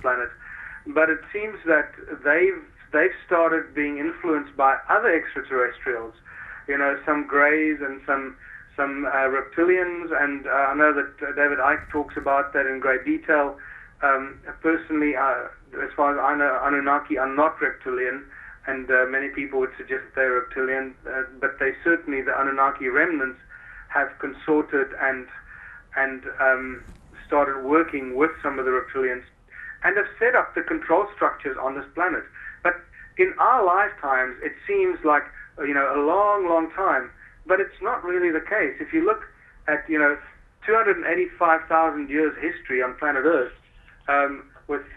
planet. But it seems that they've started being influenced by other extraterrestrials, some greys and some reptilians, and I know that David Icke talks about that in great detail. Personally, as far as I know, Anunnaki are not reptilian, and many people would suggest they're reptilian, but they certainly, the Anunnaki remnants, have consorted and started working with some of the reptilians and have set up the control structures on this planet. But in our lifetimes, it seems like a long, long time, but it's not really the case. If you look at 285,000 years history on planet Earth,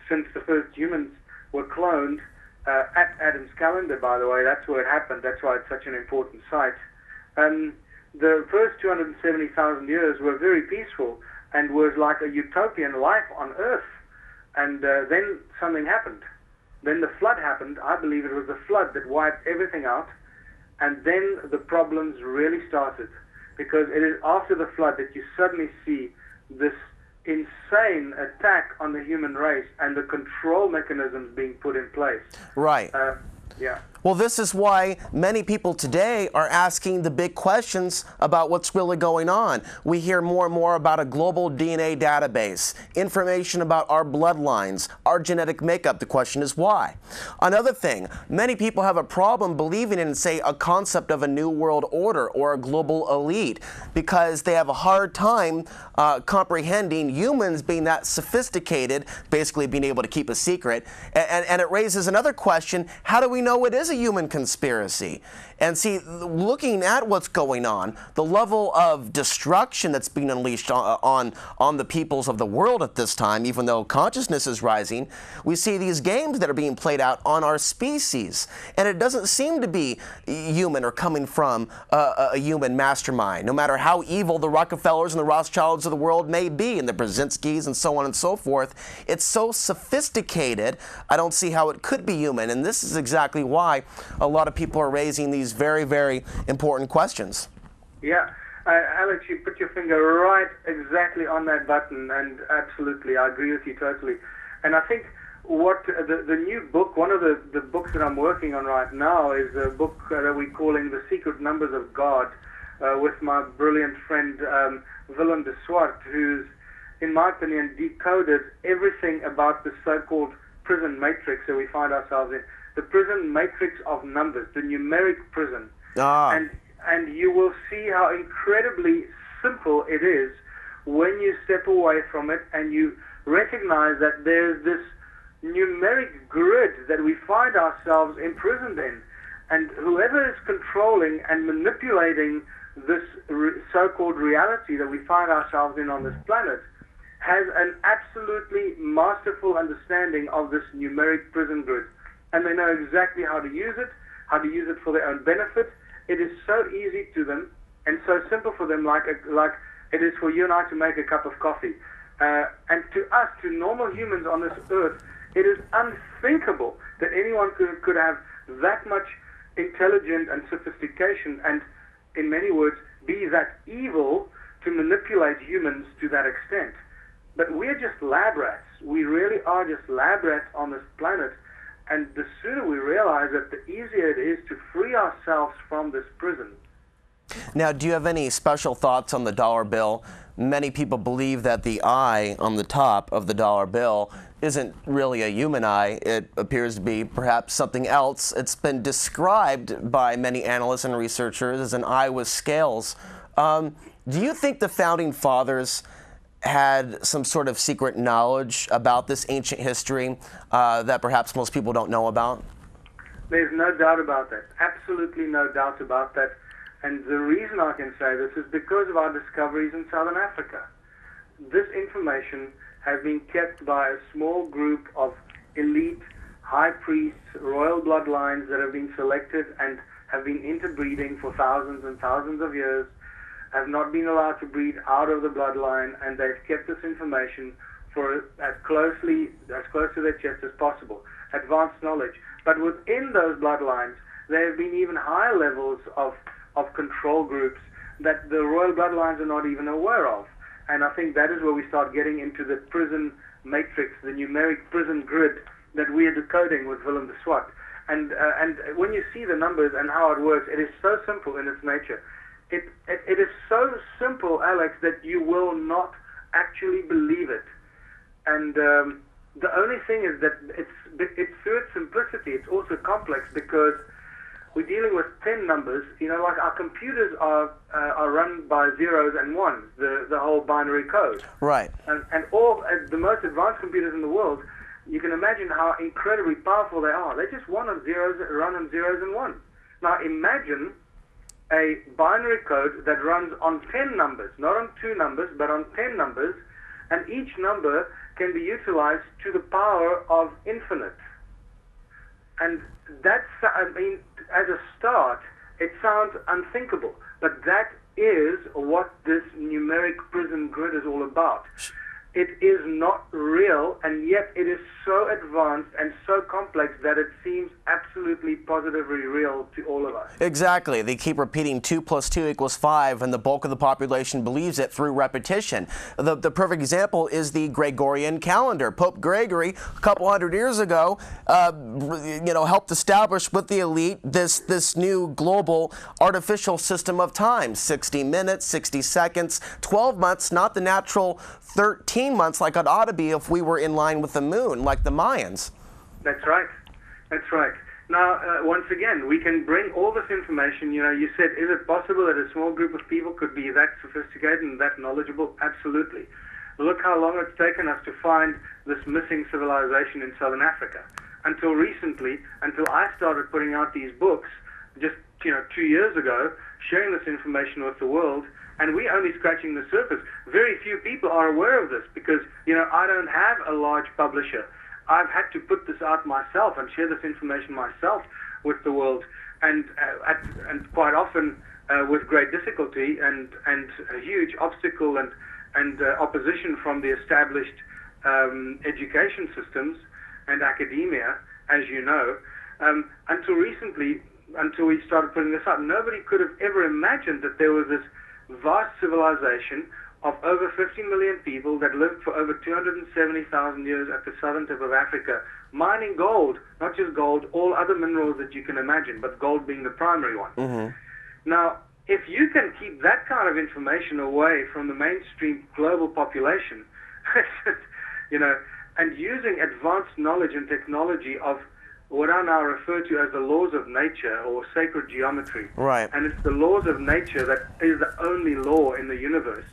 since the first humans were cloned at Adam's calendar, by the way, that's where it happened. That's why it's such an important site. The first 270,000 years were very peaceful and was like a utopian life on Earth. And then something happened. Then the flood happened. I believe it was the flood that wiped everything out. And then the problems really started. Because it is after the flood that you suddenly see this insane attack on the human race and the control mechanisms being put in place. Right. Yeah. Well, this is why many people today are asking the big questions about what's really going on. We hear more and more about a global DNA database, information about our bloodlines, our genetic makeup. The question is why? Another thing, many people have a problem believing in, say, a concept of a new world order or a global elite because they have a hard time comprehending humans being that sophisticated, basically being able to keep a secret. And it raises another question, how do we know it is a human conspiracy? And see, looking at what's going on, the level of destruction that's being unleashed on the peoples of the world at this time, even though consciousness is rising, we see these games that are being played out on our species. And it doesn't seem to be human or coming from a human mastermind, no matter how evil the Rockefellers and the Rothschilds of the world may be, and the Brzezinskis and so on and so forth. It's so sophisticated, I don't see how it could be human. And this is exactly why a lot of people are raising these very, very important questions. Yeah. Alex, you put your finger right exactly on that button, and absolutely, I agree with you totally. And I think what the new book, one of the books that I'm working on right now is a book that we're calling The Secret Numbers of God, with my brilliant friend Willem de Swart, who's, in my opinion, decoded everything about the so-called prison matrix that we find ourselves in. The prison matrix of numbers, the numeric prison. And you will see how incredibly simple it is when you step away from it and you recognize that there's this numeric grid that we find ourselves imprisoned in. And whoever is controlling and manipulating this so-called reality that we find ourselves in on this planet has an absolutely masterful understanding of this numeric prison grid. And they know exactly how to use it for their own benefit. It is so easy to them and so simple for them, like it is for you and I to make a cup of coffee. And to us, to normal humans on this earth, it is unthinkable that anyone could have that much intelligence and sophistication and, in many words, be that evil to manipulate humans to that extent. But we're just lab rats. We really are just lab rats on this planet. And the sooner we realize that, the easier it is to free ourselves from this prison. Now, do you have any special thoughts on the dollar bill? Many people believe that the eye on the top of the dollar bill isn't really a human eye. It appears to be perhaps something else. It's been described by many analysts and researchers as an eye with scales. Do you think the Founding Fathers had some sort of secret knowledge about this ancient history that perhaps most people don't know about? There's no doubt about that. Absolutely no doubt about that. And the reason I can say this is because of our discoveries in Southern Africa. This information has been kept by a small group of elite high priests, royal bloodlines that have been selected and have been interbreeding for thousands and thousands of years, have not been allowed to breed out of the bloodline, and they've kept this information for as close to their chest as possible. Advanced knowledge. But within those bloodlines, there have been even higher levels of control groups that the royal bloodlines are not even aware of. And I think that is where we start getting into the prison matrix, the numeric prison grid that we are decoding with Willem de Swart. And when you see the numbers and how it works, it is so simple in its nature. It is so simple, Alex, that you will not actually believe it. And the only thing is that it's through its simplicity, it's also complex because we're dealing with 10 numbers. You know, like our computers are run by zeros and ones, the whole binary code. Right. And all the most advanced computers in the world, you can imagine how incredibly powerful they are. They just run on zeros and ones. Now imagine a binary code that runs on 10 numbers, not on 2 numbers, but on 10 numbers, and each number can be utilized to the power of infinite. And that's, I mean, as a start, it sounds unthinkable, but that is what this numeric prison grid is all about. It is not real, and yet it is so advanced and so complex that it seems absolutely positively real to all of us. Exactly. They keep repeating 2 + 2 = 5, and the bulk of the population believes it through repetition. The perfect example is the Gregorian calendar. Pope Gregory, a couple hundred years ago, helped establish with the elite this new global artificial system of time. 60 minutes, 60 seconds, 12 months, not the natural 13 months like it ought to be if we were in line with the moon, like the Mayans. That's right. That's right. Now, once again, we can bring all this information. You know, you said, is it possible that a small group of people could be that sophisticated and that knowledgeable? Absolutely. Look how long it's taken us to find this missing civilization in Southern Africa. Until recently, until I started putting out these books, just 2 years ago, sharing this information with the world, and we're only scratching the surface. Very few people are aware of this because, I don't have a large publisher. I've had to put this out myself and share this information myself with the world, and quite often with great difficulty and a huge obstacle and opposition from the established education systems and academia, as you know. Until recently, until we started putting this out, nobody could have ever imagined that there was this vast civilization of over 50 million people that lived for over 270,000 years at the southern tip of Africa, mining gold, not just gold, all other minerals that you can imagine, but gold being the primary one. Mm-hmm. Now, if you can keep that kind of information away from the mainstream global population, and using advanced knowledge and technology of what I now refer to as the laws of nature or sacred geometry. Right. And it's the laws of nature that is the only law in the universe.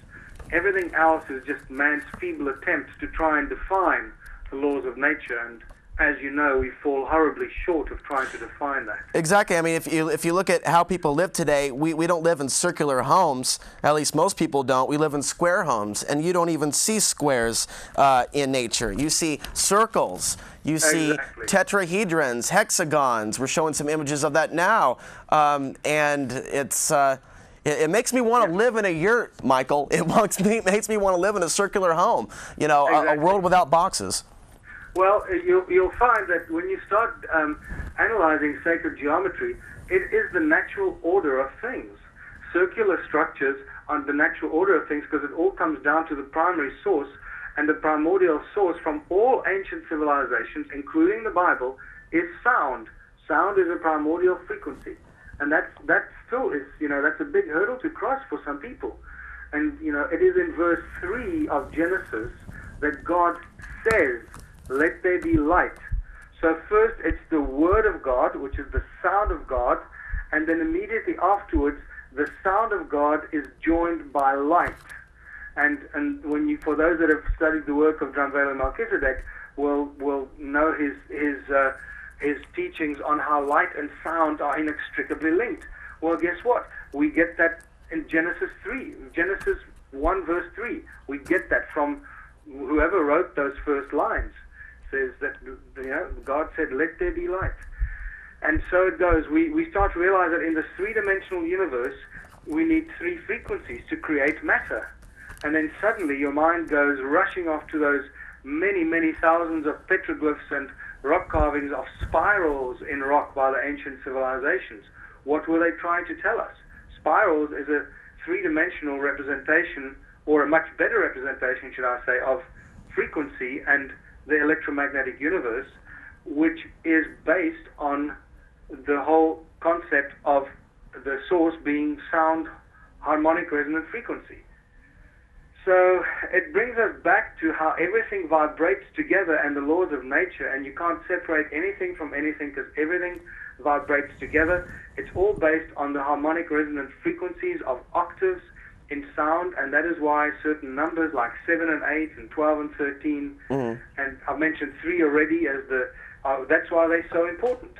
Everything else is just man's feeble attempts to try and define the laws of nature, and as you know, we fall horribly short of trying to define that. Exactly. I mean, if you look at how people live today, we don't live in circular homes. At least most people don't. We live in square homes, and you don't even see squares in nature. You see circles. You see Exactly. tetrahedrons, hexagons. We're showing some images of that now, and it's. It makes me want to live in a yurt, Michael. It makes me want to live in a circular home. Exactly. A world without boxes. Well, you'll find that when you start analyzing sacred geometry, it is the natural order of things. Circular structures are the natural order of things because it all comes down to the primary source, and the primordial source from all ancient civilizations, including the Bible, is sound. Sound is a primordial frequency. And that still is, that's a big hurdle to cross for some people. And, it is in verse 3 of Genesis that God says, let there be light. So first it's the word of God, which is the sound of God, and then immediately afterwards, the sound of God is joined by light. And for those that have studied the work of Drumvelo Melchizedek, will know his teachings on how light and sound are inextricably linked. Well, guess what? We get that in Genesis 1 verse 3. We get that from whoever wrote those first lines. Says that God said, let there be light. And so it goes. We start to realize that in this three-dimensional universe, we need 3 frequencies to create matter. And then suddenly your mind goes rushing off to those many, many thousands of petroglyphs and rock carvings of spirals in rock by the ancient civilizations. What were they trying to tell us? Spirals is a 3-dimensional representation, or a much better representation, should I say, of frequency and the electromagnetic universe, which is based on the whole concept of the source being sound harmonic resonant frequency. So it brings us back to how everything vibrates together and the laws of nature, and you can't separate anything from anything because everything vibrates together. It's all based on the harmonic resonant frequencies of octaves in sound, and that is why certain numbers like 7 and 8 and 12 and 13, and I've mentioned 3 already as that's why they're so important.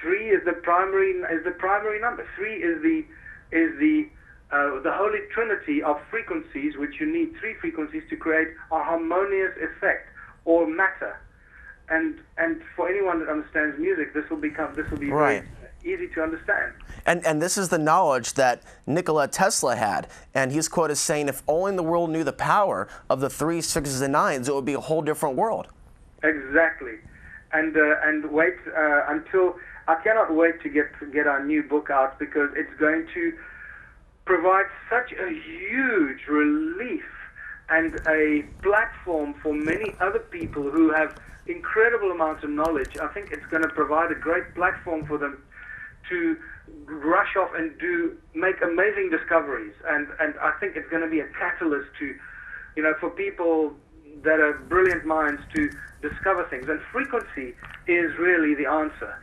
3 is the primary number. 3 is the holy trinity of frequencies, which you need 3 frequencies to create a harmonious effect or matter. And for anyone that understands music, this will be right. very easy to understand. And this is the knowledge that Nikola Tesla had, and he's quoted as saying, "If only the world knew the power of the 3s, 6s, and 9s, it would be a whole different world." Exactly, and wait until I cannot wait to get our new book out, because it's going to provide such a huge relief and a platform for many other people who have incredible amounts of knowledge. I think it's going to provide a great platform for them to rush off and make amazing discoveries, and I think it's going to be a catalyst to, for people that are brilliant minds to discover things. And frequency is really the answer.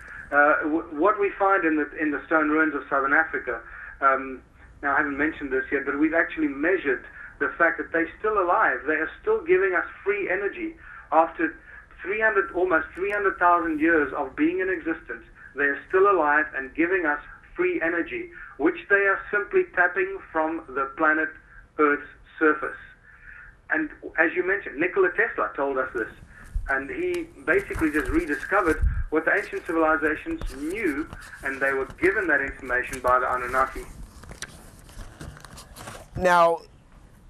What we find in the stone ruins of southern Africa, now I haven't mentioned this yet, but we've actually measured the fact that they're still alive. They are still giving us free energy after almost 300,000 years of being in existence. They are still alive and giving us free energy, which they are simply tapping from the planet Earth's surface. And as you mentioned, Nikola Tesla told us this, and he basically just rediscovered what the ancient civilizations knew, and they were given that information by the Anunnaki. Now,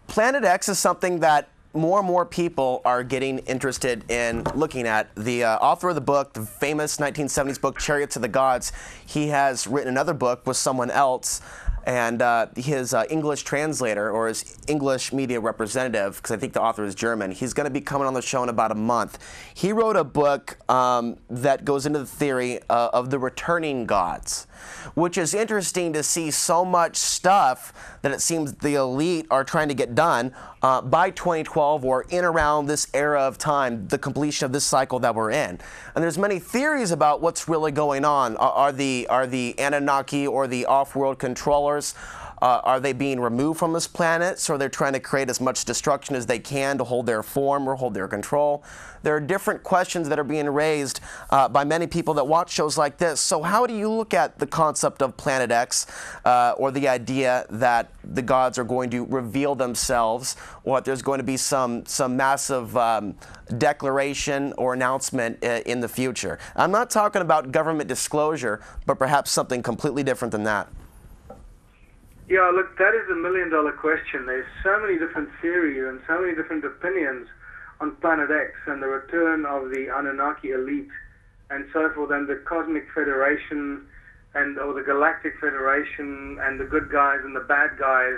Planet X is something that more and more people are getting interested in looking at. The author of the book, the famous 1970s book, Chariots of the Gods, he has written another book with someone else, and his English translator, or his English media representative, because I think the author is German, he's going to be coming on the show in about a month. He wrote a book that goes into the theory of the returning gods, which is interesting to see so much stuff that it seems the elite are trying to get done by 2012 or in around this era of time, the completion of this cycle that we're in. And there's many theories about what's really going on. Are the Anunnaki or the off-world controllers, are they being removed from this planet, so they're trying to create as much destruction as they can to hold their form or hold their control? There are different questions that are being raised by many people that watch shows like this. So how do you look at the concept of Planet X, or the idea that the gods are going to reveal themselves, or that there's going to be some massive declaration or announcement in the future? I'm not talking about government disclosure, but perhaps something completely different than that. Yeah, look, that is the million-dollar question. There's so many different theories and so many different opinions on Planet X and the return of the Anunnaki elite and so forth, and the Cosmic Federation or the Galactic Federation and the good guys and the bad guys.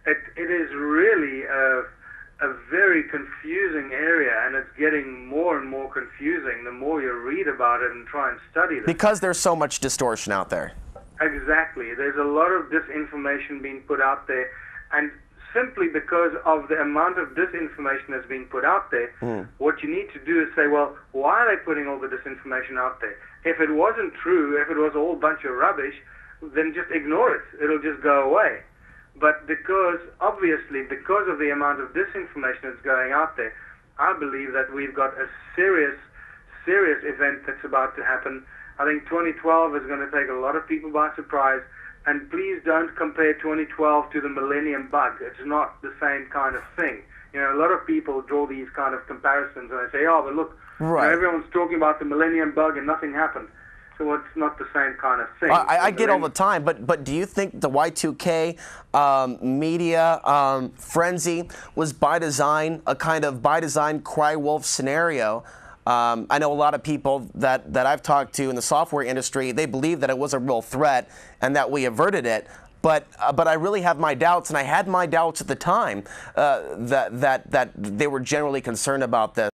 It is really a very confusing area, and it's getting more and more confusing the more you read about it and try and study it. Because there's so much distortion out there. Exactly. There's a lot of disinformation being put out there, and simply because of the amount of disinformation that's being put out there, what you need to do is say, well, why are they putting all the disinformation out there? If it wasn't true, if it was all a bunch of rubbish, then just ignore it. It'll just go away. But obviously, because of the amount of disinformation that's going out there, I believe that we've got a serious event that's about to happen. I think 2012 is going to take a lot of people by surprise, and please don't compare 2012 to the millennium bug. It's not the same kind of thing. A lot of people draw these kind of comparisons, and they say, oh, but look, right, everyone's talking about the millennium bug and nothing happened. So it's not the same kind of thing. I get all the time, but do you think the Y2K media frenzy was by design, a kind of by design cry wolf scenario? I know a lot of people that I've talked to in the software industry, they believe that it was a real threat and that we averted it. But I really have my doubts, and I had my doubts at the time that they were generally concerned about this.